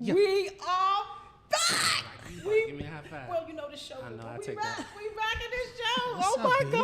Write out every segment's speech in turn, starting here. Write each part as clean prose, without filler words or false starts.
Yeah. We are back. Give me a high five. Well, you know the show. I know, I'll we take back. that. We back in this show. What's oh up, my beautiful?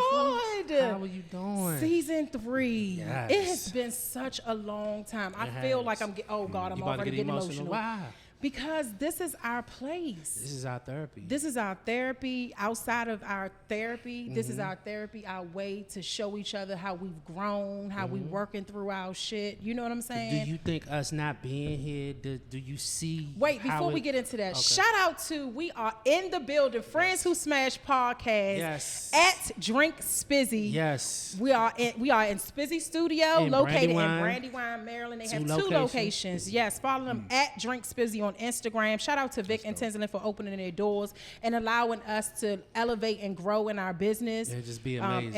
God. How are you doing? Season 3. Yes. It has been such a long time. I feel like I'm getting. Oh God, I'm You about to already get getting emotional? Why? Because this is our place. This is our therapy. This is our therapy. Outside of our therapy, this is our therapy, our way to show each other how we've grown, how we working through our shit. You know what I'm saying? Do you think us not being here, do you see? Wait, before we get into that, shout out to, we are in the building, Friends Who Smash Podcast. Yes. At Drink Spizzy. Yes. We are in Spizzy Studio, In located Brandywine. in Brandywine, Maryland. They have Two two locations. Yes, follow them at Drink Spizzy on Instagram. Shout out to Vic and Tinsley for opening their doors and allowing us to elevate and grow in our business. And just be amazing.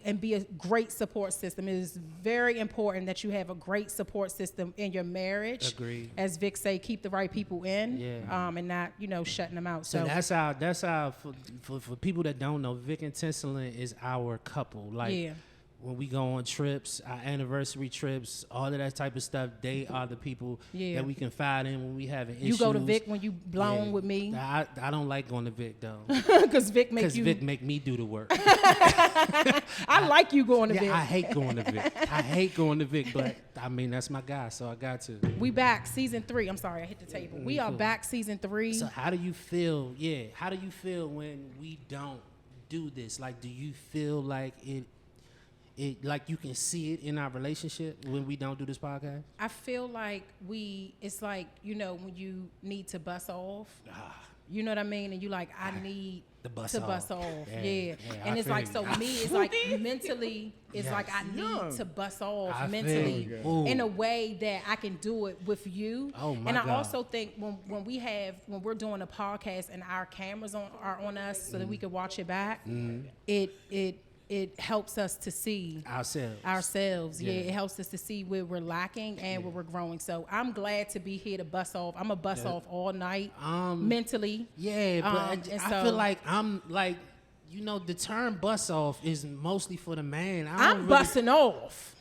And be a great support system. It is very important that you have a great support system in your marriage. Agreed. As Vic say, keep the right people in. Yeah. And not, shutting them out. So that's our for people that don't know, Vic and Tinsley is our couple. Like when we go on trips, our anniversary trips, all of that type of stuff, they are the people that we confide in when we have an issue. You go to Vic when you blown with me? I don't like going to Vic though. Because Vic make me do the work. I like you going to Vic. I hate going to Vic. I hate going to Vic, but I mean, that's my guy, so I got to. We back, season 3. I'm sorry, I hit the table. We are back, season 3. So how do you feel, how do you feel when we don't do this? Like, do you feel like it like you can see it in our relationship when we don't do this podcast? I feel like it's like, when you need to bust off. You know what I mean? And you like, I need to bust off. Yeah. And it's like, so me, it's like mentally, it's like I need to bust off mentally in a way that I can do it with you. Oh my and I God. also think when we're doing a podcast and our cameras are on us so that we can watch it back, it helps us to see ourselves. Yeah, it helps us to see where we're lacking and where we're growing. So I'm glad to be here to bust off. I'm a bust off all night mentally. Yeah, but I feel like I'm like, the term bust off is mostly for the man. I'm busting off.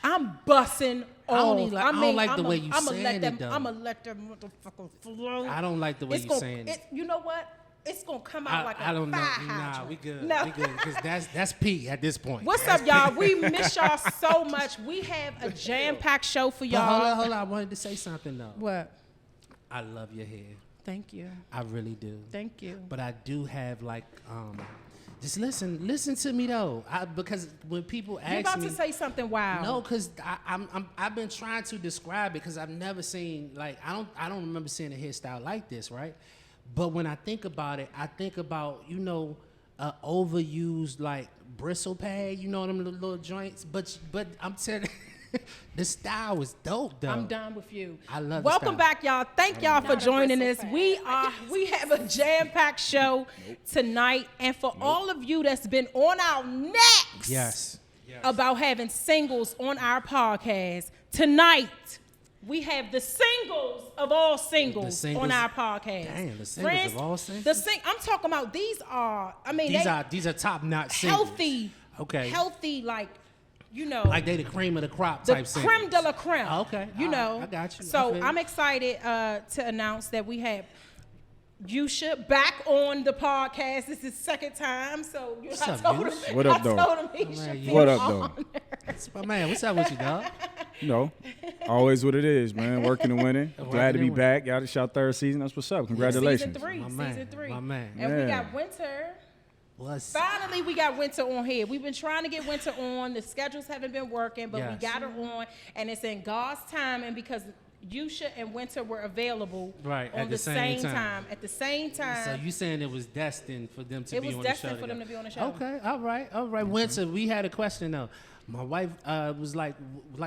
I'm busting off. I don't like the way you saying it though. I'm going to let that motherfucker flow. I don't like the way you saying it. You know what? It's gonna come out like I don't know. Nah, we good. No. We good because that's P at this point. What's up, y'all? We miss y'all so much. We have a jam-packed show for y'all. But hold on. I wanted to say something though. What? I love your hair. Thank you. I really do. Thank you. But I do have like just listen to me though. Because when people ask me, you're about to say something wild. No, because I've been trying to describe it because I've never seen I don't remember seeing a hairstyle like this, right? But when I think about it, I think about, overused like bristle pad, them little joints. But I'm telling you, the style was dope though. I'm done with you. I love Welcome back, y'all. Thank y'all for joining us. We have a jam-packed show tonight. And for all of you that's been on our necks about having singles on our podcast, tonight we have the singles of all singles on our podcast. Damn, the singles of all singles? I'm talking about these are top-notch singles. Healthy, like, like they the cream of the crop type singles. The creme de la creme. Oh, okay. I got you. So I'm excited to announce that we have Yusha back on the podcast. This is second time. So I told him. What up, though? What up, though? My man, what's up with you, dog? Always what it is, man. Working and winning. Glad to be back. Y'all just shot third season. That's what's up. Congratulations. Season 3. My man. And we got Winter. Finally, we got Winter on here. We've been trying to get Winter on. The schedules haven't been working, but we got her on. And it's in God's time. And because Yusha and Winter were available at the same time. At the same time. So you saying it was destined for them to be on the show? It was destined for them to be on the show. Okay, all right. Winter, we had a question though. My wife was like,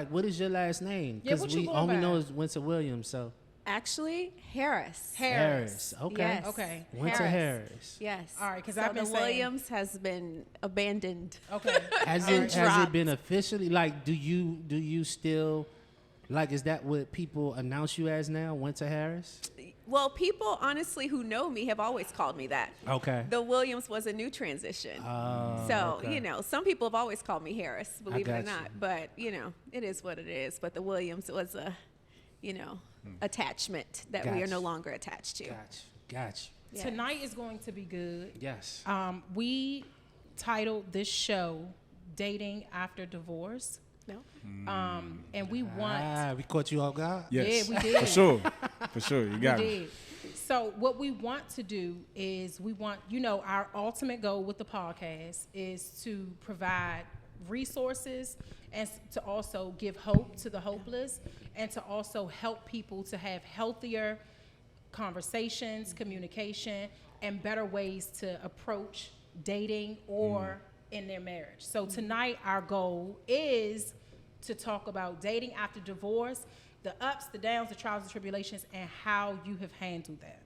what is your last name? Because we only know is Winter Williams. So actually, Harris. Okay. Yes. Okay. Winter Harris. Yes. All right. Because I've been Williams has been abandoned. Okay. Has it been officially? Like, do you still? Like, is that what people announce you as now, Winter Harris? Well, people, honestly, who know me have always called me that. Okay. The Williams was a new transition. Some people have always called me Harris, believe it or not. But, it is what it is. But the Williams was attachment that we are no longer attached to. Gotcha. Yes. Tonight is going to be good. Yes. We titled this show "Dating After Divorce." No. And we want. We caught you off guard. Yes. Yeah, we did. For sure. You got it. So what we want to do is our ultimate goal with the podcast is to provide resources and to also give hope to the hopeless and to also help people to have healthier conversations, communication, and better ways to approach dating or in their marriage. So tonight our goal is to talk about dating after divorce, the ups, the downs, the trials and tribulations, and how you have handled that.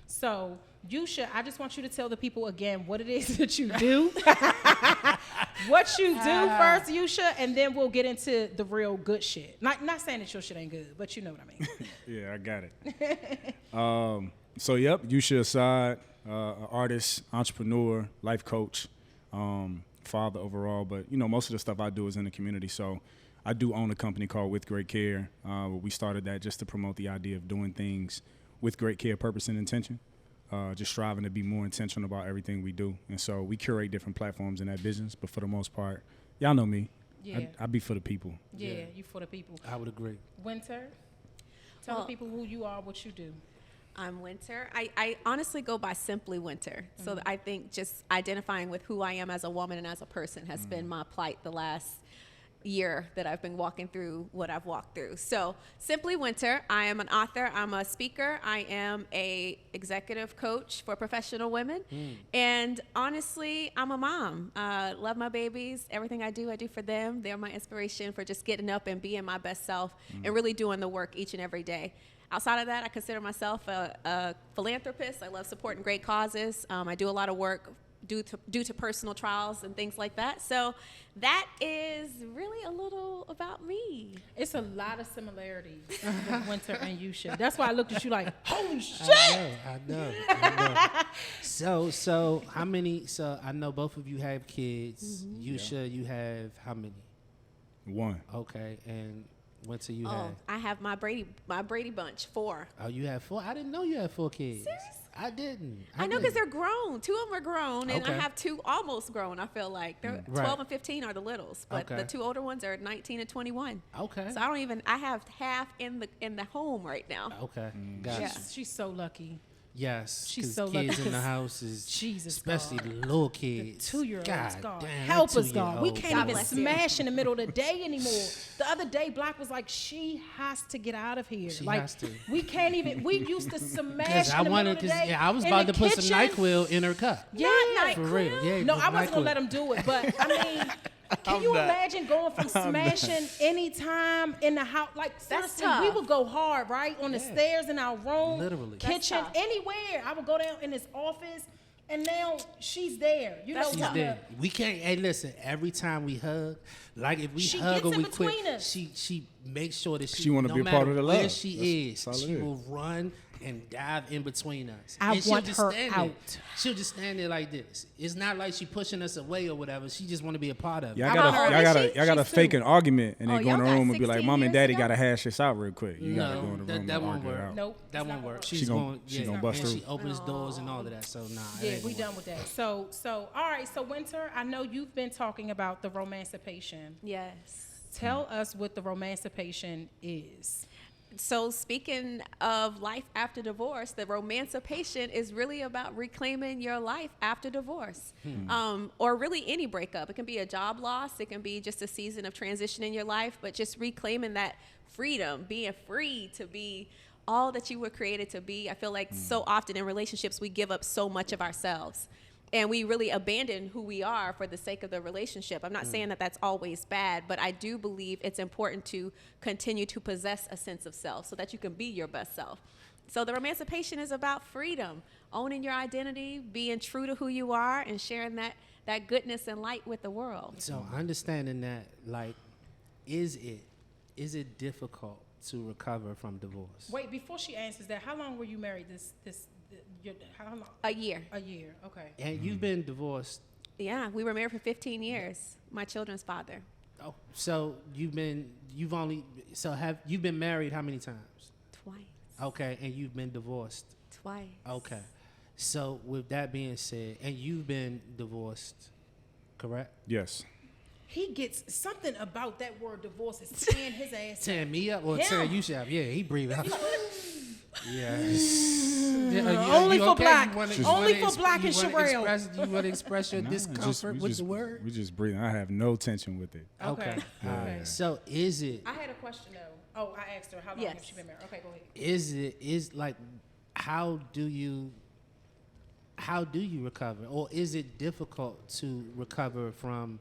So, Yusha, I just want you to tell the people again what it is that you do. What you do first, Yusha, and then we'll get into the real good shit. Not saying that your shit ain't good, but you know what I mean. Yeah, I got it. Yusha Assad, artist, entrepreneur, life coach, father overall. But, most of the stuff I do is in the community. So I do own a company called With Great Care. We started that just to promote the idea of doing things with great care, purpose, and intention. Just striving to be more intentional about everything we do. And so we curate different platforms in that business. But for the most part, y'all know me. Yeah. I be for the people. Yeah, you for the people. I would agree. Winter, tell the people who you are, what you do. I'm Winter. I honestly go by simply Winter. So I think just identifying with who I am as a woman and as a person has been my plight the last year that I've been walking through what I've walked through. So simply Winter. I am an author. I'm a speaker. I am a executive coach for professional women. And honestly, I'm a mom. Love my babies. Everything I do for them. They're my inspiration for just getting up and being my best self and really doing the work each and every day. Outside of that, I consider myself a philanthropist. I love supporting great causes. I do a lot of work due to personal trials and things like that. So that is really a little about me. It's a lot of similarities with Winter and Yusha. That's why I looked at you like, holy shit! I know. So how many? So I know both of you have kids. Yusha, you have how many? One. Okay, and Winter, you have? I have my Brady bunch, 4. Oh, you have 4? I didn't know you had 4 kids. Seriously? I didn't. I know because they're grown. 2 of them are grown, and Okay. I have 2 almost grown. I feel like they're 12 and 15 are the littles, but the 2 older ones are 19 and 21. Okay. So I have half in the home right now. Okay. Gotcha. Yeah. She's so lucky. Yes. She's so kids lucky in the house is Jesus, especially God. the little kids. 2-year-olds, God God. damn, Help that us, God. We 2-year-old. can't God even bless you. smash in the middle of the day anymore. The other day, Black was like, she has to get out of here. She like, has to. We can't even, we used to smash Because in I the middle wanted, of the day. I was in about the to put some kitchen. NyQuil in her cup. Yeah. Not For real. Yeah. No, I wasn't NyQuil. going to let him do it, but I mean, can you imagine going from smashing anytime in the house? Like, That's seriously, tough. we would go hard, right? On the stairs in our room, Literally. kitchen, That's tough. anywhere. I would go down in his office, and now she's there. You know, She's what? there. We can't. Hey, listen. Every time we hug, like if we She hug gets or in we quit, between us. she makes sure that She wanna no be a matter part of the where love. she That's all it she is. will run and dive in between us. I and she'll want just her stand out. There. She'll just stand there like this. It's not like she pushing us away or whatever. She just want to be a part of it. Y'all How gotta, old y'all is gotta, she? y'all gotta She's fake 2. an argument and then go in y'all the got room and be like, 16 "Mom and years Daddy together? gotta hash this out real quick." You gotta go in the room that and won't argue it work. out. Nope, That it's won't not work. gonna She's She gonna- going. she gonna bust and through. she opens doors and all of that. So nah. it Yeah, ain't we gonna done with that. So all right. So Winter, I know you've been talking about the Romantication. Yes. Tell us what the Romantication is. So speaking of life after divorce, the Romantication is really about reclaiming your life after divorce, or really any breakup. It can be a job loss. It can be just a season of transition in your life, but just reclaiming that freedom, being free to be all that you were created to be. I feel like so often in relationships, we give up so much of ourselves. And we really abandon who we are for the sake of the relationship. I'm not saying that that's always bad, but I do believe it's important to continue to possess a sense of self so that you can be your best self. So the Romantication is about freedom, owning your identity, being true to who you are, and sharing that goodness and light with the world. So understanding that, like, is it difficult to recover from divorce? Wait, before she answers that, how long were you married? How long? A year. A year. Okay. And you've been divorced. Yeah, we were married for 15 years. My children's father. Oh, so you've been married how many times? Twice. Okay, and you've been divorced? Twice. Okay. So with that being said, and you've been divorced, correct? Yes. He gets something about that word divorce is tearing his ass. Tearing me up or Him. tearing Yusha up? Yeah, he breathed out. Yes. Only for black. Only for black and Sherelle. You want to express your discomfort with the word? We just breathing. I have no tension with it. Okay. Yeah. All right. So is it? I had a question though. Oh, I asked her how long has she been married? Okay, go ahead. Is like, how do you recover, or is it difficult to recover from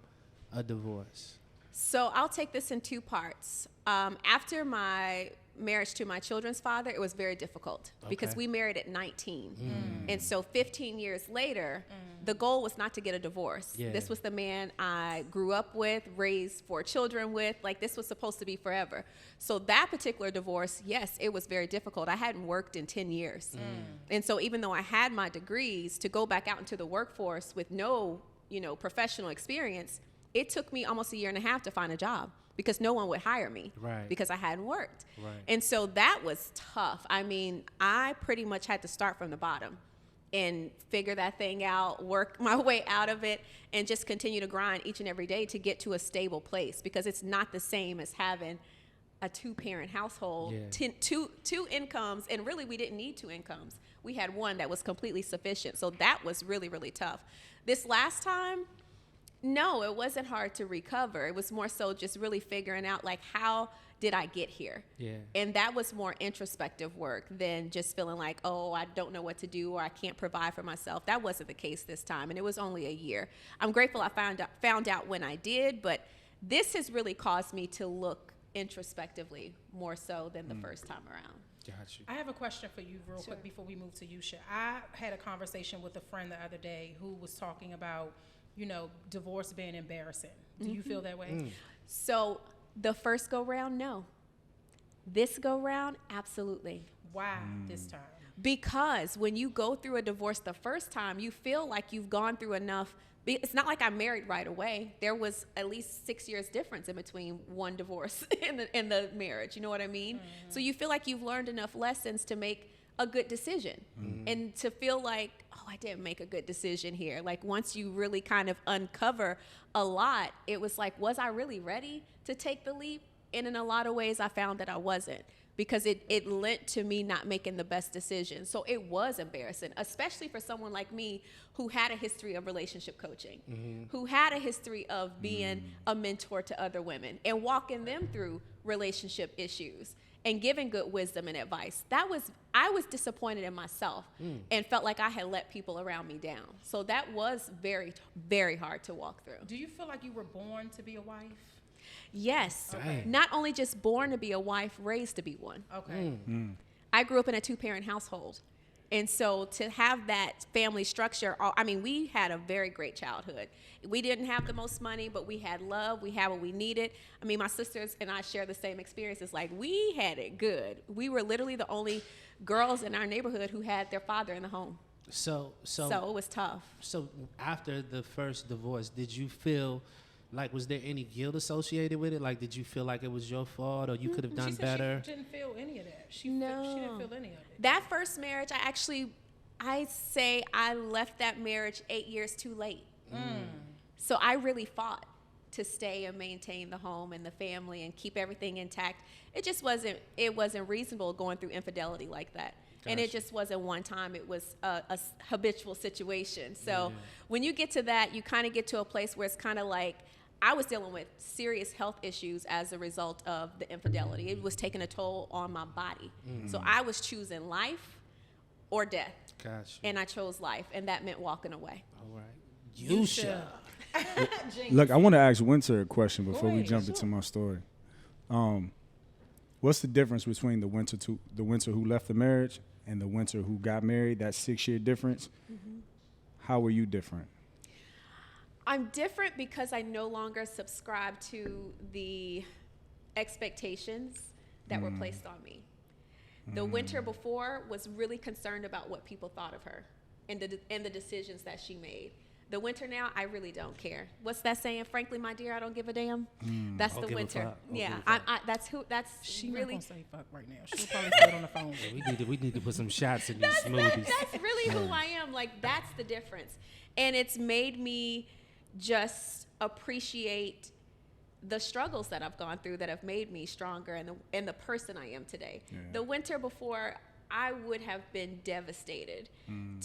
a divorce? So I'll take this in two parts. After my marriage to my children's father, it was very difficult because we married at 19. And so 15 years later, the goal was not to get a divorce. Yeah. This was the man I grew up with, raised 4 children with. Like, this was supposed to be forever. So that particular divorce, yes, it was very difficult. I hadn't worked in 10 years. And so even though I had my degrees, to go back out into the workforce with no, professional experience, it took me almost a year and a half to find a job because no one would hire me because I hadn't worked. Right. And so that was tough. I mean, I pretty much had to start from the bottom and figure that thing out, work my way out of it, and just continue to grind each and every day to get to a stable place, because it's not the same as having a 2-parent household, 2 incomes, and really we didn't need 2 incomes. We had one that was completely sufficient. So that was really, really tough. This last time, no, it wasn't hard to recover. It was more so just really figuring out, like, how did I get here? Yeah. And that was more introspective work than just feeling like, oh, I don't know what to do or I can't provide for myself. That wasn't the case this time, and it was only a year. I'm grateful I found out when I did, but this has really caused me to look introspectively more so than the first time around. Got you. I have a question for you real quick before we move to Yusha. I had a conversation with a friend the other day who was talking about, divorce being embarrassing. Do you feel that way? So the first go round, no. This go round, absolutely. Why this time? Because when you go through a divorce the first time, you feel like you've gone through enough. It's not like I married right away. There was at least 6 years difference in between one divorce and the marriage. You know what I mean? So you feel like you've learned enough lessons to make a good decision, and to feel like, oh, I didn't make a good decision here. Like, once you really kind of uncover a lot, it was like, was I really ready to take the leap? And in a lot of ways, I found that I wasn't, because it lent to me not making the best decision. So it was embarrassing, especially for someone like me who had a history of relationship coaching, who had a history of being a mentor to other women and walking them through relationship issues and giving good wisdom and advice. I was disappointed in myself and felt like I had let people around me down. So that was very, very hard to walk through. Do you feel like you were born to be a wife? Yes. Okay. Not only just born to be a wife, raised to be one. Okay. I grew up in a 2-parent household. And so to have that family structure, we had a very great childhood. We didn't have the most money, but we had love. We had what we needed. My sisters and I share the same experiences. Like, we had it good. We were literally the only girls in our neighborhood who had their father in the home. So it was tough. So after the first divorce, did you feel like, was there any guilt associated with it? Like, did you feel like it was your fault or you could have done better? She didn't feel any of that. She didn't feel any of it. That first marriage, I say I left that marriage 8 years too late. So I really fought to stay and maintain the home and the family and keep everything intact. It wasn't reasonable going through infidelity like that. Gotcha. And it just wasn't one time. It was a habitual situation. So when you get to that, you kind of get to a place where it's kind of like, I was dealing with serious health issues as a result of the infidelity. It was taking a toll on my body. So I was choosing life or death. Gotcha. And I chose life, and that meant walking away. All right. Yusha. Look, I want to ask Winter a question before we jump into my story. What's the difference between the Winter who left the marriage and the Winter who got married? That 6-year difference. How were you different? I'm different because I no longer subscribe to the expectations that were placed on me. The Winter before was really concerned about what people thought of her and the decisions that she made. The winter now, I really don't care. What's that saying? Frankly, my dear, I don't give a damn. That's the winter. Yeah, that's she really. Not gonna say fuck right now. She'll probably say it on the phone. Yeah, we need to put some shots in these smoothies. That's really who I am. Like, that's the difference, and it's made me just appreciate the struggles that I've gone through that have made me stronger and the person I am today. Yeah. The winter before, I would have been devastated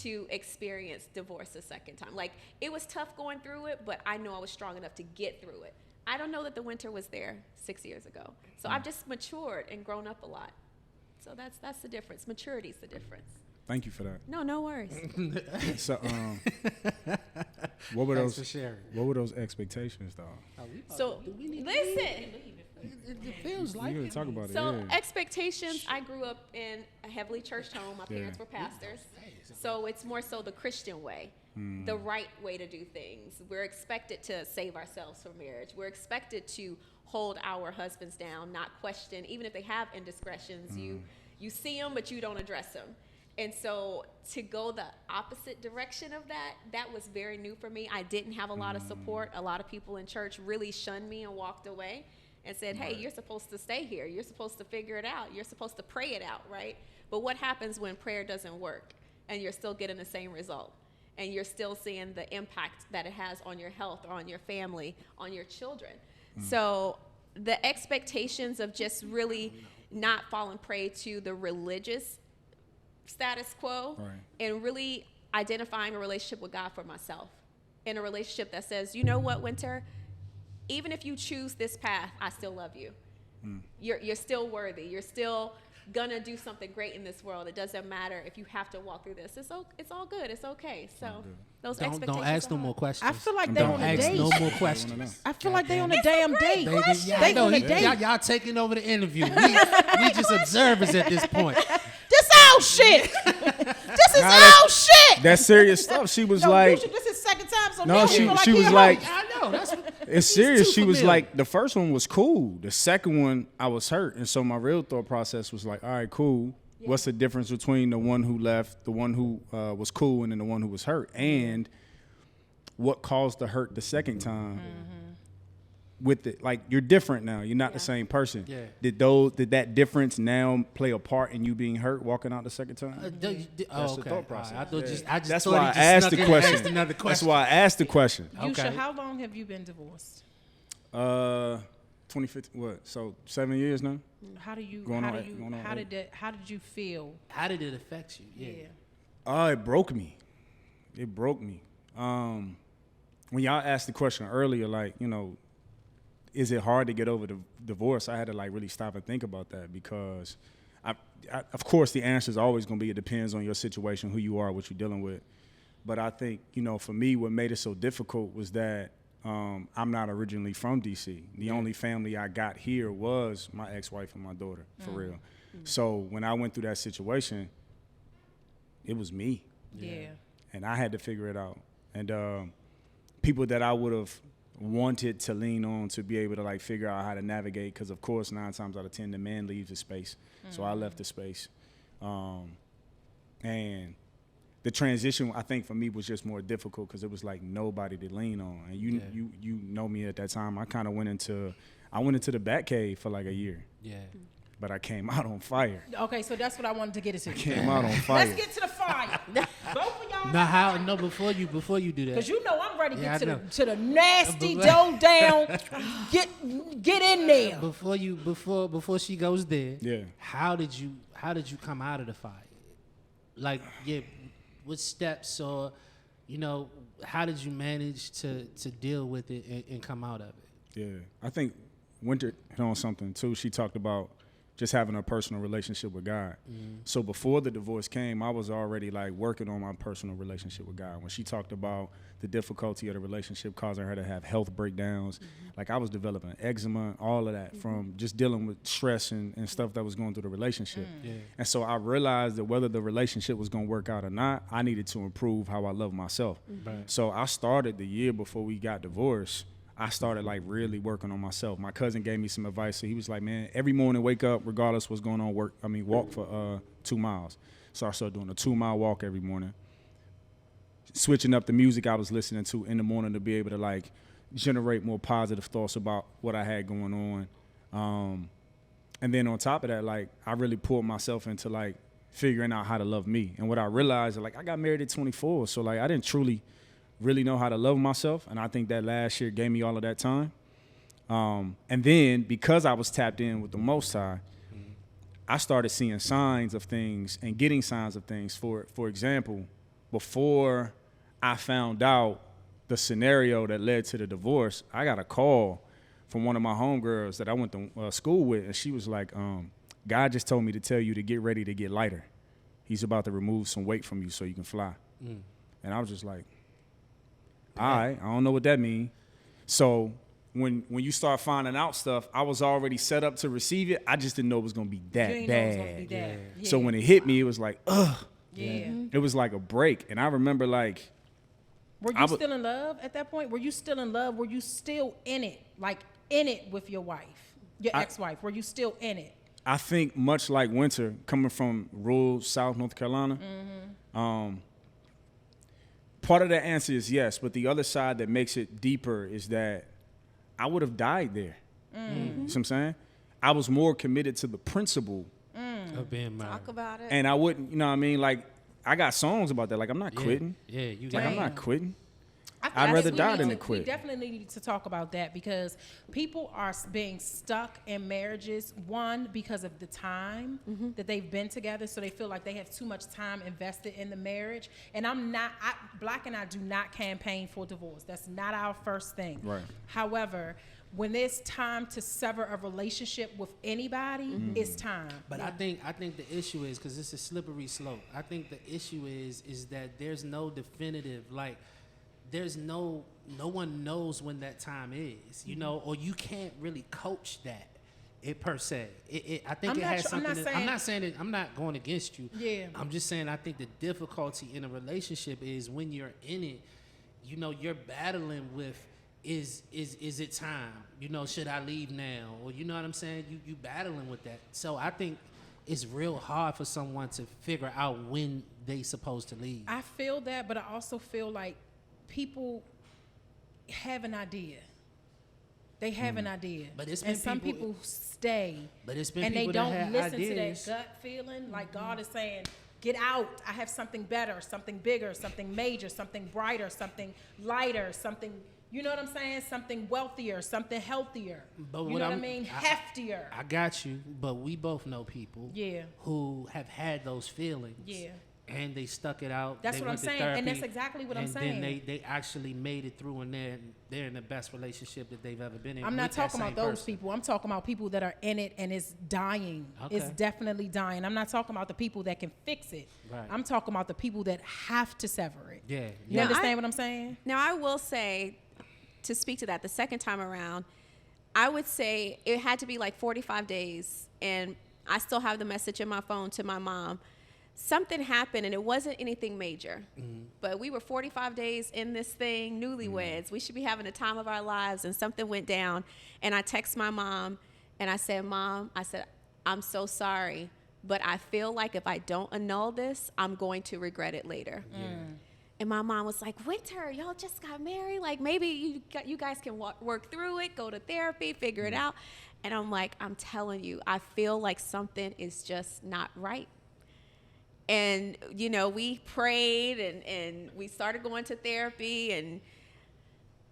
to experience divorce a second time. Like, it was tough going through it, but I know I was strong enough to get through it. I don't know that the winter was there 6 years ago. So I've just matured and grown up a lot. So that's the difference. Maturity is the difference. Thank you for that. No worries. So, what were those expectations, though? So, listen. It feels like you talk about so expectations. I grew up in a heavily churched home. My parents were pastors, so it's more so the Christian way, the right way to do things. We're expected to save ourselves from marriage. We're expected to hold our husbands down, not question, even if they have indiscretions. You see them, but you don't address them. And so to go the opposite direction of that was very new for me. I didn't have a lot of support. A lot of people in church really shunned me and walked away and said, hey, you're supposed to stay here. You're supposed to figure it out. You're supposed to pray it out, right? But what happens when prayer doesn't work and you're still getting the same result and you're still seeing the impact that it has on your health or on your family, on your children? So the expectations of just really not falling prey to the religious status quo and really identifying a relationship with God for myself, in a relationship that says, you know what, Winter, even if you choose this path, I still love you. You're still worthy. You're still gonna do something great in this world. It doesn't matter if you have to walk through this. It's all good. It's okay. So those expectations. Don't ask no more questions. I feel like they on a date. No more questions. I feel like they on a damn date. They on a date. Y'all taking over the interview. We just observers at this point. This old shit. This is old shit. That's serious stuff. She was like, this is second time. So no, she was like, I know. It's serious. She was like, the first one was cool. The second one, I was hurt. And so my real thought process was like, all right, cool. Yeah. What's the difference between the one who left, the one who was cool, and then the one who was hurt? And what caused the hurt the second time? With it, like, you're different now. You're not the same person. Yeah. Did that difference now play a part in you being hurt walking out the second time? That's the thought process. I just that's thought why I asked the question. That's why I asked the question. Yusha, how long have you been divorced? 2015. What? So 7 years now. How did you feel? How did it affect you? Yeah. It broke me. When y'all asked the question earlier, like, you know, is it hard to get over the divorce? I had to like really stop and think about that, because of course the answer is always going to be, it depends on your situation, who you are, what you're dealing with. But I think, you know, for me, what made it so difficult was that I'm not originally from DC. The only family I got here was my ex-wife and my daughter, for real. So when I went through that situation, it was me. Yeah. And I had to figure it out. And people that I would have wanted to lean on to be able to like figure out how to navigate, because of course 9 times out of 10 the man leaves the space. So I left the space, and the transition, I think, for me was just more difficult because it was like nobody to lean on. And you know me at that time, I kind of went into the back cave for like a year. But I came out on fire. Okay, so that's what I wanted to get into. I came out on fire. Let's get to the fire. Both of y'all. No, before you do that. Because you know I'm ready to get to the nasty dough down. Get in there. Before she goes there. Yeah. How did you come out of the fire? Like, what steps, or, you know, how did you manage to deal with it and come out of it? Yeah, I think Winter hit on something too. She talked about just having a personal relationship with God. So before the divorce came, I was already like working on my personal relationship with God. When she talked about the difficulty of the relationship causing her to have health breakdowns, like I was developing eczema, all of that from just dealing with stress and stuff that was going through the relationship. And so I realized that whether the relationship was going to work out or not, I needed to improve how I love myself. So I started the year before we got divorced. I started like really working on myself. My cousin gave me some advice. So he was like, man, every morning wake up, regardless what's going on, walk for 2 miles. So I started doing a 2 mile walk every morning. switching up the music I was listening to in the morning to be able to like generate more positive thoughts about what I had going on. And then on top of that, like I really pulled myself into like figuring out how to love me. And what I realized, like I got married at 24, so like I didn't truly really know how to love myself. And I think that last year gave me all of that time. And then because I was tapped in with the Most High, I started seeing signs of things and getting signs of things. For example, before I found out the scenario that led to the divorce, I got a call from one of my homegirls that I went to school with, and she was like, God just told me to tell you to get ready to get lighter. He's about to remove some weight from you so you can fly. And I was just like, all right, I don't know what that means. So when you start finding out stuff, I was already set up to receive it. I just didn't know it was going to be that bad. Yeah. So when it hit me, it was like, ugh. Yeah. It was like a break. And I remember like, were you still in love at that point? Were you still in love? Were you still in it? Like in it with your wife, your ex-wife? Were you still in it? I think much like Winter, coming from rural South North Carolina, part of the answer is yes, but the other side that makes it deeper is that I would have died there. You know what I'm saying? I was more committed to the principle of being married. Talk about it. And I wouldn't, you know what I mean? Like, I got songs about that. Like, I'm not quitting. Yeah, you Like, got I'm not quitting. I think I'd rather we die need than to quit. We definitely need to talk about that because people are being stuck in marriages, one, because of the time that they've been together, so they feel like they have too much time invested in the marriage. And Black and I do not campaign for divorce. That's not our first thing. Right. However, when there's time to sever a relationship with anybody, it's time. But I think the issue is, because it's a slippery slope, I think the issue is that there's no definitive, like, there's no one knows when that time is, you know, or you can't really coach that per se. I think it has something. I'm not saying that I'm not going against you. Yeah. I'm just saying I think the difficulty in a relationship is when you're in it, you know, you're battling with is it time? You know, should I leave now? Or you know what I'm saying? You battling with that. So I think it's real hard for someone to figure out when they supposed to leave. I feel that, but I also feel like people have an idea. They have an idea. But it's been and some people stay. But it's been and people they don't that have listen ideas. to that gut feeling. Like God is saying, get out. I have something better, something bigger, something major, something brighter, something lighter, something, you know what I'm saying? Something wealthier, something healthier. But you know what I mean? Heftier. I got you, but we both know people who have had those feelings. Yeah. And they stuck it out. That's what I'm saying. And that's exactly what I'm saying. And then they actually made it through, and they're in the best relationship that they've ever been in. I'm not talking about those people. I'm talking about people that are in it and it's dying. Okay. It's definitely dying. I'm not talking about the people that can fix it. Right. I'm talking about the people that have to sever it. Yeah. You understand what I'm saying? Now, I will say, to speak to that, the second time around, I would say it had to be like 45 days, and I still have the message in my phone to my mom. Something happened, and it wasn't anything major, but we were 45 days in this thing, newlyweds. We should be having the time of our lives, and something went down. And I text my mom, and I said, Mom, I'm so sorry, but I feel like if I don't annul this, I'm going to regret it later. And my mom was like, Winter, y'all just got married. Like, maybe you guys can work through it, go to therapy, figure it out. And I'm like, I'm telling you, I feel like something is just not right. And, you know, we prayed and we started going to therapy, and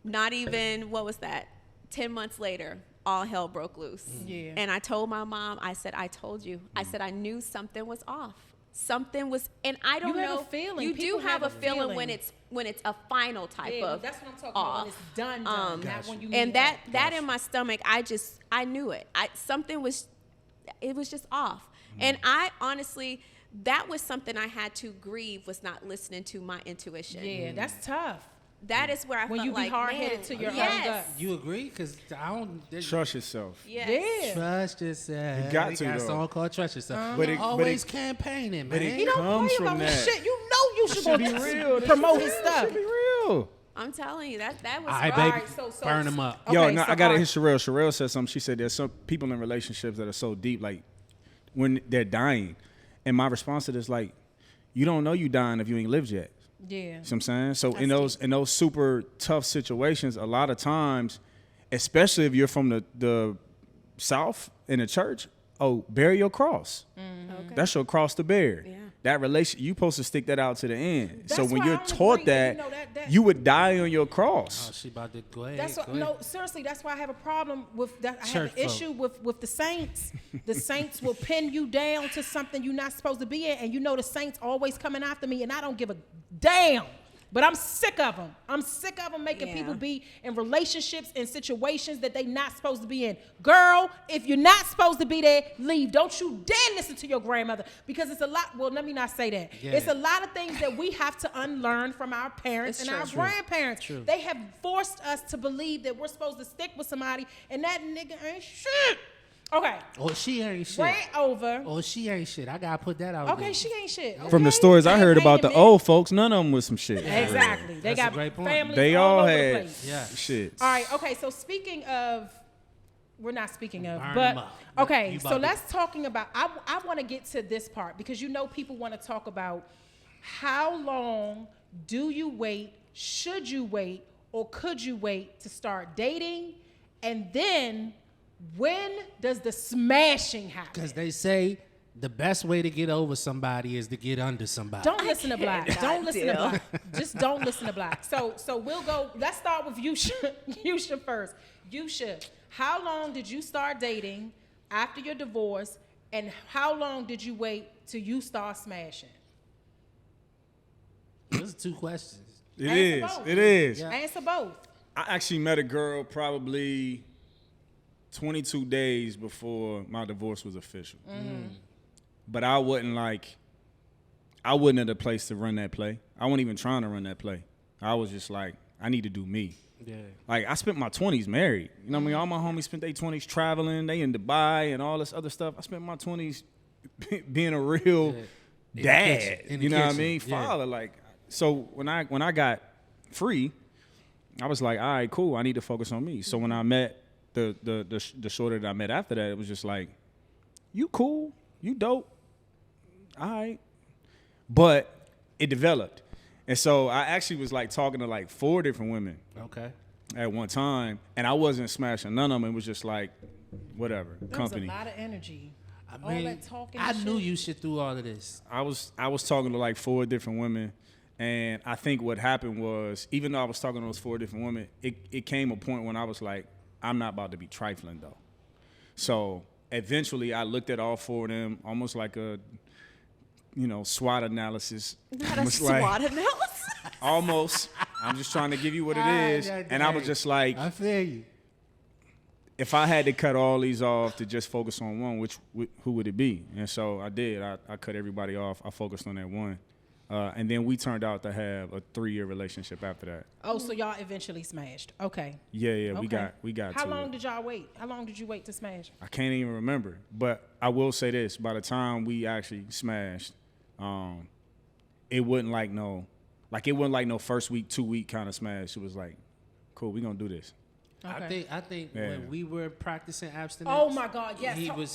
not even, 10 months later, all hell broke loose. Yeah. And I told my mom, I said, I told you. I said, I knew something was off. Something was, and I don't know. You have a feeling. You People do have a feeling when it's a final type of that's what I'm talking off. about. When it's done, not when you and need that in my stomach, I knew it. It was just off. And I honestly, that was something I had to grieve, was not listening to my intuition. Yeah, that's tough. That is where I when felt you be like, hard-headed man, to your own yes. gut. You agree? Because I don't. Trust yourself. Yes. Yeah. Trust yourself. You got We to, got a though. song called Trust Yourself. But it- Always campaigning, man. it He don't comes play from about his that. shit. You know you should Should go be real. promote his stuff. Should be real. I'm telling you, that was All right, right. baby. so- Burn them up. Yo, Okay, no, so I gotta all hit Sherelle. Sherelle said something. She said there's some people in relationships that are so deep, like when they're dying. And my response to this, like, you don't know you dying if you ain't lived yet. Yeah. You know what I'm saying? So in those super tough situations, a lot of times, especially if you're from the South in the church, bear your cross. Okay. That's your cross to bear. Yeah. That relation, you supposed to stick that out to the end. That's so when you're taught that, you would die on your cross. Oh, she about to go ahead. That's what, no, seriously, that's why I have a problem with that. I have an issue with the saints. The saints will pin you down to something you're not supposed to be in, and you know the saints always coming after me, and I don't give a damn. But I'm sick of them. I'm sick of them making people be in relationships and situations that they not supposed to be in. Girl, if you're not supposed to be there, leave. Don't you dare listen to your grandmother, because it's a lot. Well, let me not say that. Yeah. It's a lot of things that we have to unlearn from our parents our grandparents. True. They have forced us to believe that we're supposed to stick with somebody, and that nigga ain't shit. Okay. Oh, she ain't shit. Way over. Oh, she ain't shit. I gotta put that out. Okay, she ain't shit. Okay? From the stories I heard about the old folks, none of them was some shit. Exactly. They got families. They all had shit. All right. Okay. So speaking of, we're not speaking of, but okay. So let's talking about. I want to get to this part because people want to talk about how long do you wait, should you wait, or could you wait to start dating, and then when does the smashing happen? Because they say the best way to get over somebody is to get under somebody. Don't listen to Black. Don't listen to Black. Just don't listen to Black. So we'll go. Let's start with Yusha. Yusha first. Yusha, how long did you start dating after your divorce, and how long did you wait till you start smashing? Those are two questions. It is. Yeah. Answer both. I actually met a girl probably 22 days before my divorce was official. But I wasn't at a place to run that play. I wasn't even trying to run that play. I was just like, I need to do me. Yeah. Like, I spent my 20s married. You know what I mean? All my homies spent their 20s traveling. They in Dubai and all this other stuff. I spent my 20s being a real dad. You know what I mean? Father. Like, so when I got free, I was like, all right, cool. I need to focus on me. So when I met the shorter that I met after that, it was just like, you cool, you dope, all right. But it developed. And so I actually was like talking to like 4 different women at one time, and I wasn't smashing none of them. It was just like, whatever, company. That was a lot of energy. I mean, all that talking I knew you should do all of this. I was talking to like 4 different women, and I think what happened was, even though I was talking to those 4 different women, it came a point when I was like, I'm not about to be trifling though. So eventually I looked at all 4 of them almost like a, SWOT analysis. Not a SWOT analysis? Almost. I'm just trying to give you what it is. And I was just like, I feel you. If I had to cut all these off to just focus on one, who would it be? And so I did. I cut everybody off. I focused on that one. And then we turned out to have a 3-year relationship after that. Oh, so y'all eventually smashed. Okay. Yeah, okay. we got How long did y'all wait? How long did you wait to smash? I can't even remember. But I will say this, by the time we actually smashed, it wasn't like no first week, 2-week kind of smash. It was like, cool, we gonna do this. Okay. I think when we were practicing abstinence. Oh my God! Yes, he was.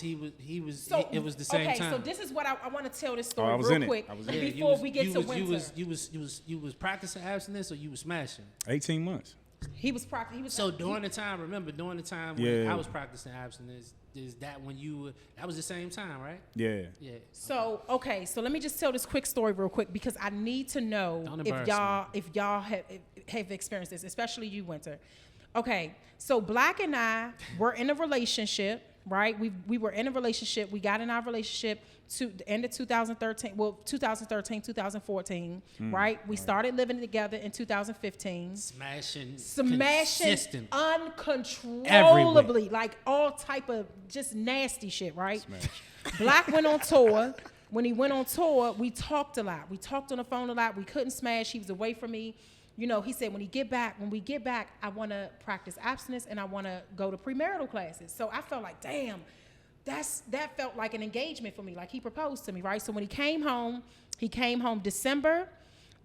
So, it was the same time. Okay, so this is what I want to tell this story real quick before we get to winter. You was practicing abstinence, or you was smashing? 18 months. He was practicing. So during the time when I was practicing abstinence, is that when that was the same time, right? Yeah. Yeah. So okay, so let me just tell this quick story real quick because I need to know if y'all have experienced this, especially you, Winter. Okay, so Black and I were in a relationship, right? We were in a relationship. We got in our relationship to the end of 2013. Well, 2013, 2014, right? We started living together in 2015. Smashing uncontrollably, everywhere. like all type of just nasty shit, right? Black went on tour. When he went on tour, we talked a lot. We talked on the phone a lot. We couldn't smash. He was away from me. He said, when we get back, I want to practice abstinence and I want to go to premarital classes. So I felt like, damn, that felt like an engagement for me. Like he proposed to me, right? So when he came home December.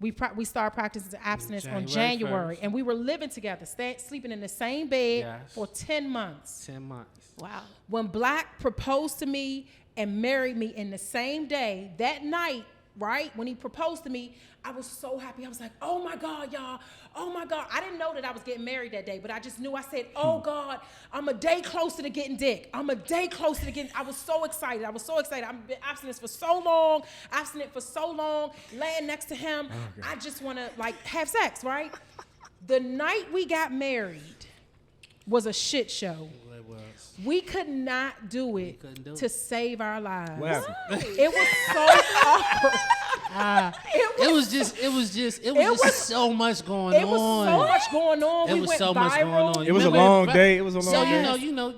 We started practicing abstinence on January. 1st. And we were living together, sleeping in the same bed for 10 months. 10 months. Wow. When Black proposed to me and married me in the same day, that night, right? When he proposed to me, I was so happy. I was like, oh my God, y'all. Oh my God. I didn't know that I was getting married that day, but I just knew. I said, oh God, I'm a day closer to getting dick. I'm a day closer to getting, I was so excited. I've been abstinent for so long, laying next to him. Okay. I just want to like have sex, right? The night we got married was a shit show. We could not do it to save our lives. What happened? It was so awkward. It was so much going on. It was so much going on. It was so much going on. It was a long day. So you know,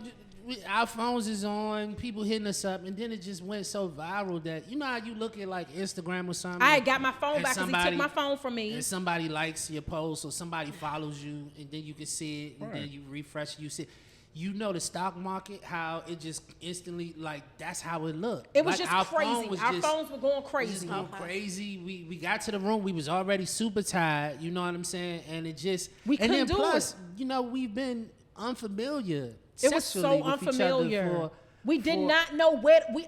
our phones is on, people hitting us up, and then it just went so viral that, you know how you look at like Instagram or something? I got my phone back because he took my phone from me. And somebody likes your post or somebody follows you, and then you can see it, and then you refresh, you see it. You know the stock market, how it just instantly, like, that's how it looked. It was like just crazy. Our phones were going crazy. Going crazy. We got to the room. We was already super tired. You know what I'm saying? And it just... We couldn't do it. You know, we've been unfamiliar. It was so unfamiliar. We did not know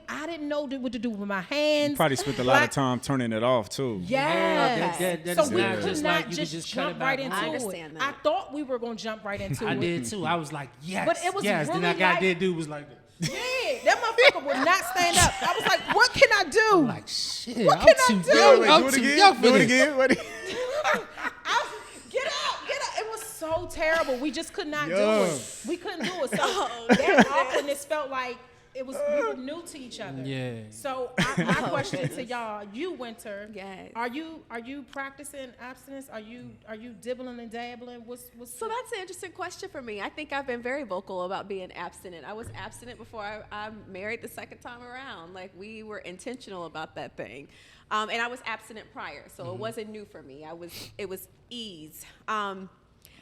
I didn't know what to do with my hands. You probably spent a lot of time turning it off too. Yes. So we could not just jump right into it. I thought we were going to jump right into it. I did too. I was like, yes. But it was really then that guy did do was like that. Yeah, that motherfucker would not stand up. I was like, what can I do? I'm like, shit. What can I do? I'm too young for this. Get up. It was so terrible. We just could not do it. We couldn't do it. So that awkwardness felt like we were new to each other. Yeah. So my question to y'all, you Winter, yes. Are you practicing abstinence? Are you dibbling and dabbling? So that's an interesting question for me. I think I've been very vocal about being abstinent. I was abstinent before I married the second time around. Like, we were intentional about that thing. And I was abstinent prior, so it wasn't new for me. It was ease.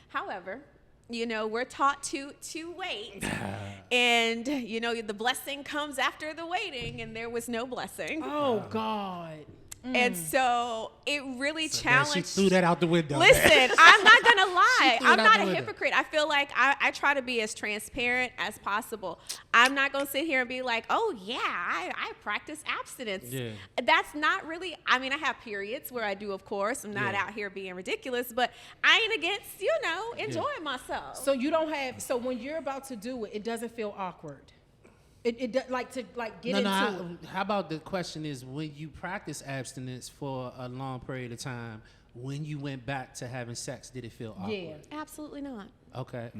However, you know, we're taught to wait, and you know, the blessing comes after the waiting, and there was no blessing. Oh God. And so it really challenged. Man, she threw that out the window. Listen, I'm not gonna lie. I'm not a hypocrite. I feel like I try to be as transparent as possible. I'm not gonna sit here and be like, oh yeah, I practice abstinence. Yeah. That's not really. I mean, I have periods where I do, of course. I'm not out here being ridiculous, but I ain't against, you know, enjoying myself. So you don't have. So when you're about to do it, it doesn't feel awkward. It like to like get into it. How about the question is, when you practice abstinence for a long period of time, when you went back to having sex, did it feel awkward? Yeah, absolutely not. Okay.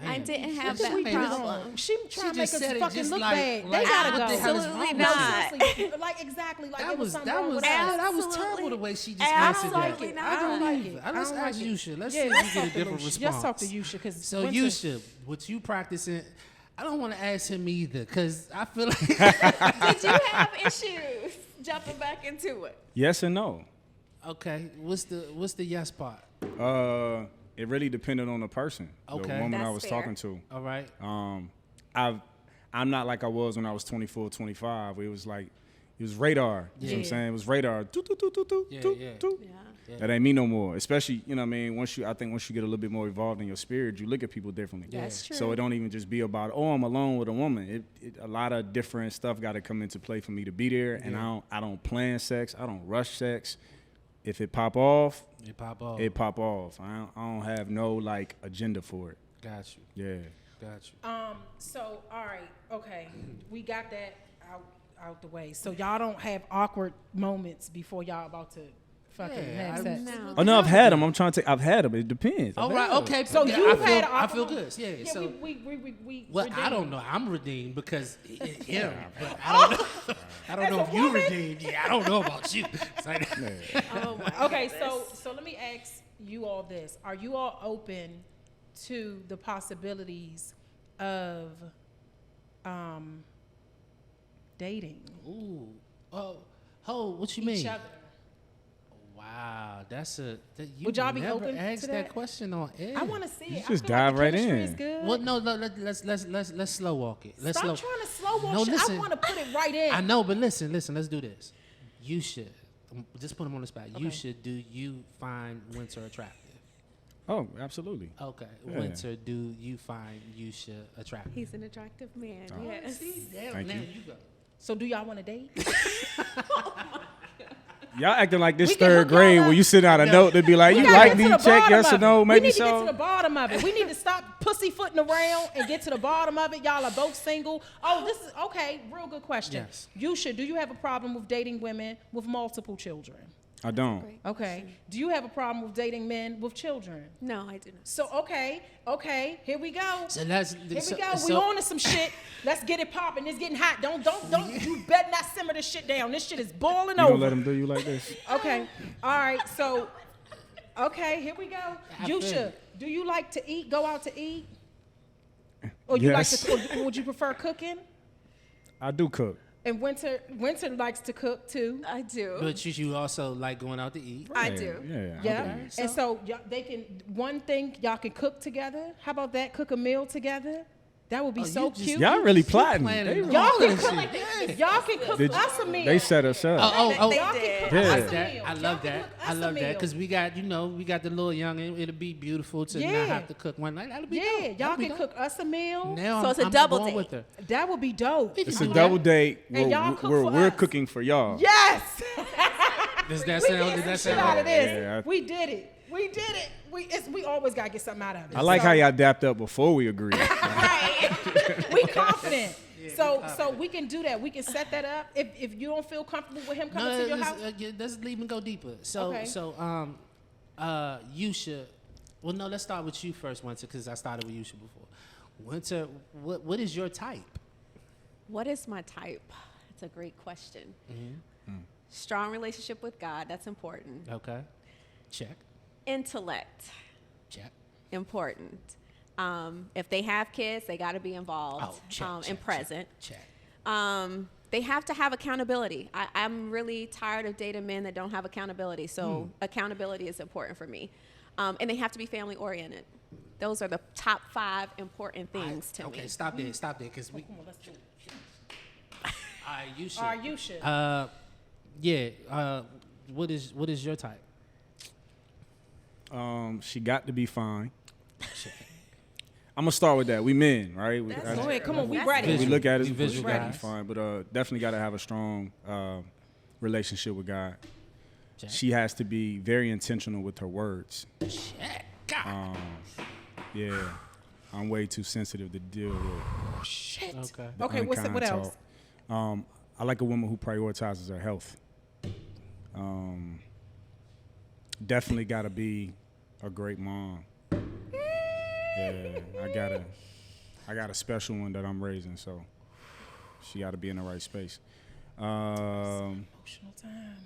I didn't have that problem. She trying to make us fucking look like, bad. Like, they gotta go. Absolutely not. Seriously, like exactly. Like that was terrible the way she just answered that. I don't like it. Let's ask Yusha. Let's see if we get a different response. Let's talk to Yusha because Yusha, what you practicing? I don't want to ask him either because I feel like. Did you have issues jumping back into it? Yes and no. Okay, what's the yes part? It really depended on the person, the woman I was talking to. All right. I'm not like I was when I was 24, 25. It was like, it was radar. You know what I'm saying? It was radar. That ain't me no more. Especially, you know what I mean? Once you get a little bit more involved in your spirit, you look at people differently. That's true. So it don't even just be about, oh, I'm alone with a woman. A lot of different stuff got to come into play for me to be there. And I don't plan sex. I don't rush sex. If it pop off, it pop off. I don't have no like agenda for it. Got you. Yeah. Got you. So all right, okay, we got that out the way. So y'all don't have awkward moments before y'all about to fucking have sex. No. Oh no, I've had them. I've had them. It depends. All right, okay. So I feel good. Yeah. So we well, I don't know. I'm redeemed because him. But I don't know if you redeemed. Yeah, I don't know about you. Okay, so let me ask you all this: are you all open to the possibilities of dating? Ooh. Oh, what you mean? Each other. Wow, would y'all be open asked to that question on air. I want to see it. You just dive right in. Well, no, let's slow walk it. Stop trying to slow walk shit. I want to put it right in. I know, but listen, let's do this. You should just put him on the spot. Okay. You should. Do you find Winter attractive? Oh, absolutely. Okay, Yeah. Winter, do you find Yusha attractive? He's an attractive man. Yes. See, Thank you. go. So do y'all want to date? Y'all acting like this third grade where you send out a note to be like, you like me, check yes or no, maybe so. We need to get to the bottom of it. We need to stop pussyfooting around and get to the bottom of it. Y'all are both single. Oh, this is, okay, real good question. Yes. Yusha, do you have a problem with dating women with multiple children? I don't. Okay. Do you have a problem with dating men with children? No, I do not. So, okay, here we go. So here we go. We on to some shit. Let's get it popping. It's getting hot. Don't. You better not simmer this shit down. This shit is boiling over. You gonna let him do you like this? Okay. All right. So, okay, here we go. Yusha, do you like to eat? Go out to eat? Or you like to? Or would you prefer cooking? I do cook. And Winter likes to cook too. I do. But you also like going out to eat. I do. Yeah. And so they can, one thing, y'all can cook together. How about that? Cook a meal together. That would be so cute. Y'all really plotting. Y'all can cook us a meal. They set us up. They did. I love that. Because we got the little youngin'. It'll be beautiful to not have to cook one night. That'll be dope. Y'all can cook us a meal. Now so it's a double date. with her. That would be dope. It's a double date where we're cooking for y'all. Yes. Does that sound? Out of this. Yeah, we did it. We always gotta get something out of it. I like how y'all dapped up before we agreed. Right. We confident. So we can do that. We can set that up. If you don't feel comfortable with him coming to your house, let's leave and go deeper. Yusha. Well, no, let's start with you first, Winter, because I started with Yusha before. Winter, what is your type? What is my type? It's a great question. Mm-hmm. Strong relationship with God. That's important. Okay. Check. Intellect. Check. Important. If they have kids, they got to be involved and present. Check. They have to have accountability. I'm really tired of dating men that don't have accountability. So accountability is important for me. And they have to be family oriented. Those are the top 5 important things to me. Okay, stop there, because we. Let's do it. All right, you should. What is your type? She got to be fine. I'm gonna start with that. We men, right? Go ahead, come on, we ready. We look at it, she got to be fine, but definitely got to have a strong relationship with God. Check. She has to be very intentional with her words. Check. Yeah, I'm way too sensitive to deal with. Shit. Okay. What else? I like a woman who prioritizes her health. Definitely got to be a great mom. Yeah, I got a special one that I'm raising, so she got to be in the right space. Emotional time.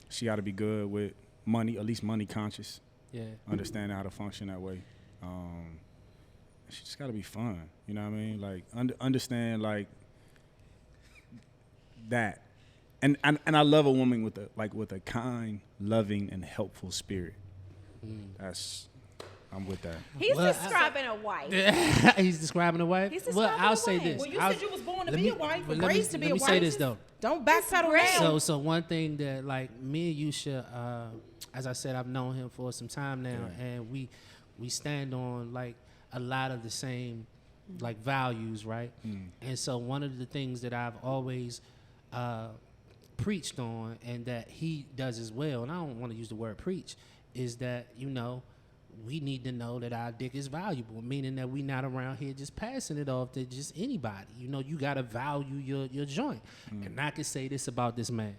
She got to be good with money, at least money conscious. Yeah. Understand how to function that way. She just got to be fun. You know what I mean? Like understand like that. And I love a woman with a kind, loving, and helpful spirit. I'm with that. He's describing a wife. He's describing a wife. I'll say this. Well, you said you was born to be a wife, raised to be a wife. Let me say this though. Don't backpedal now. So one thing that like me and Yusha, as I said, I've known him for some time now, and we stand on like a lot of the same like values, right? And so one of the things that I've always preached on, and that he does as well, and I don't want to use the word preach, is that we need to know that our dick is valuable, meaning that we not around here just passing it off to just anybody. You got to value your joint. And I can say this about this man.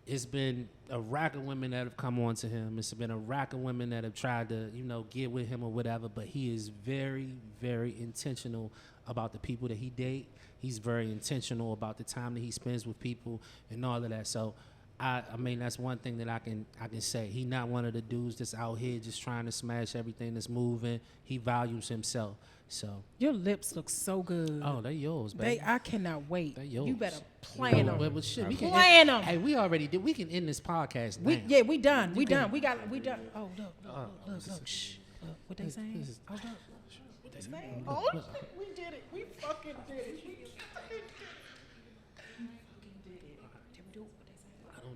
It's been a rack of women that have come on to him. It's been a rack of women that have tried to, get with him or whatever, but he is very, very intentional about the people that he date. He's very intentional about the time that he spends with people and all of that. So I mean, that's one thing that I can say. He not one of the dudes that's out here just trying to smash everything that's moving. He values himself. So your lips look so good. Oh, they're yours, baby. I cannot wait. They're yours. You better plan them. Well, shit, plan them. Hey, we already did. We can end this podcast now. We done. We done. We done. Oh, look. Shh. What they saying? Oh, look. What they saying? Oh, we did it. We fucking did it.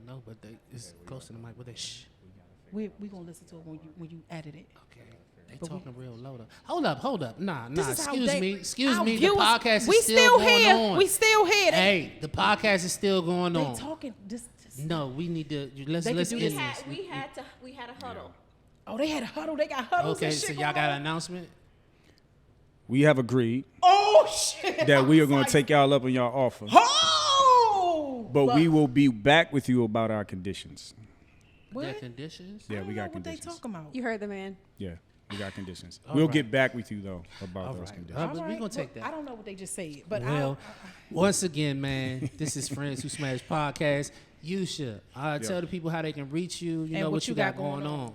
No, but it's close to the mic. But they we gonna listen to it when you edit it. Okay. They talking real low though. Hold up. Nah. Excuse me. Viewers, the podcast is still going on. We still here. Hey, the podcast is still going on. They talking. This No, we need to let's They could end do this. this. We had a huddle. Oh, they had a huddle. They got huddles. Okay, and so shit y'all going got on. an announcement? We have agreed Oh shit! that we are going to take y'all up on y'all offer. Oh! But we will be back with you about our conditions. What? Their conditions? Yeah, we got What conditions. they talking about? You heard the man. Yeah, we got conditions. All We'll right. get back with you though about All those right. conditions. But we gonna take that. I don't know what they just said, but Well, once again, man, this is Friends Who Smash Podcast. Yusha, tell the people how they can reach you. You And know what what you you got got going going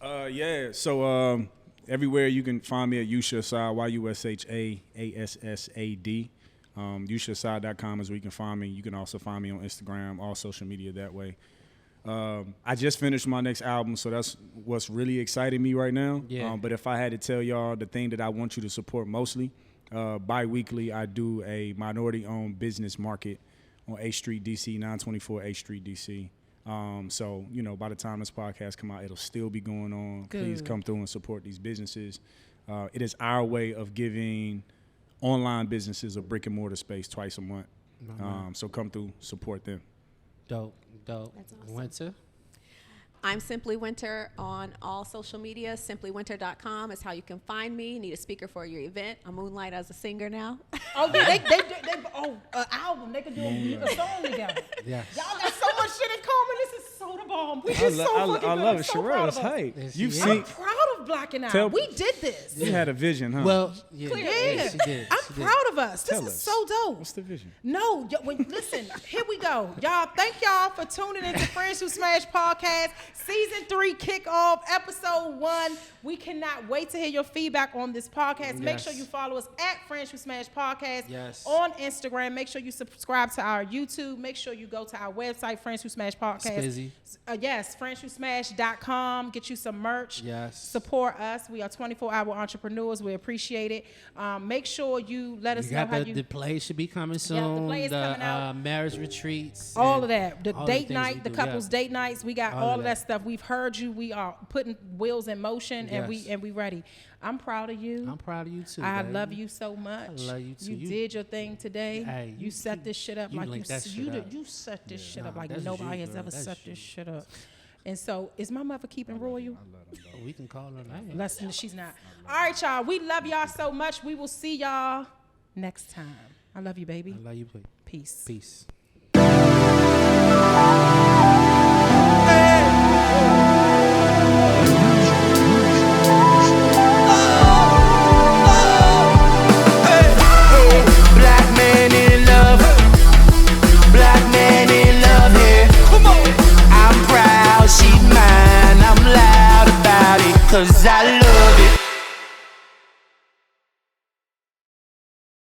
on. Yeah. So everywhere you can find me at Yusha Assad, YUSHAASSAD. YushaAssad.com is where you can find me. You can also find me on Instagram, all social media that way. I just finished my next album, so that's what's really exciting me right now. Yeah. But if I had to tell y'all the thing that I want you to support mostly, bi-weekly I do a minority-owned business market on 8th Street, D.C., 924 8th Street, D.C. So, you know, by the time this podcast come out, it'll still be going on. Good. Please come through and support these businesses. It is our way of giving online businesses a brick and mortar space twice a month. So come through, support them. Dope. That's awesome. Winter. I'm Simply Winter on all social media. SimplyWinter.com is how you can find me. Need a speaker for your event. I moonlight as a singer now. oh yeah, they an album. They could do a song together. Yeah. Y'all got so much shit in common. This is so the bomb. We just so fucking good. I love I'm it. so proud Sherelle, of us. hey, Yes, you've she seen. I'm proud of Black and I. Tell- We did this. You had a vision, huh? Well, yeah, Yeah, she did. I'm She did. proud of us. This Tell is us. so dope. What's the vision? No, listen, here we go. Y'all, thank y'all for tuning into Friends Who Smash Podcast, Season 3 kickoff, Episode 1. We cannot wait to hear your feedback on this podcast. Make Yes. sure you follow us at Friends Who Smash Podcast Yes. on Instagram. Make sure you subscribe to our YouTube. Make sure you go to our website, Friends Who Smash Podcast. Spizzy. Yes, friendswhosmash.com. Get you some merch. Yes. Support us. We are 24-hour entrepreneurs. We appreciate it. Make sure you let us You know got how the, you... the play should be coming soon. Yeah, the play is coming out. Marriage retreats. all and of that, the all date things night, we the do, couples yeah. date nights, we got All all of of that that. stuff. We've heard you. We are putting wheels in motion, and Yes. we ready. I'm proud of you. I'm proud of you too. I baby. love you so much. I love you too. You You- did your thing today. Hey, you set this shit up you like linked that shit up. you set this shit up Nah, like that's nobody you, has girl. ever That's set you. this shit up. And so, is my mother keeping royal? We can call her name. Listen, she's not. All right, y'all. We love y'all so much. We will see y'all next time. I love you, baby. I love you, baby. Peace. Peace. Black man in love. Black man in love here. Come on. I'm proud she's mine. I'm loud about it 'cause I love it.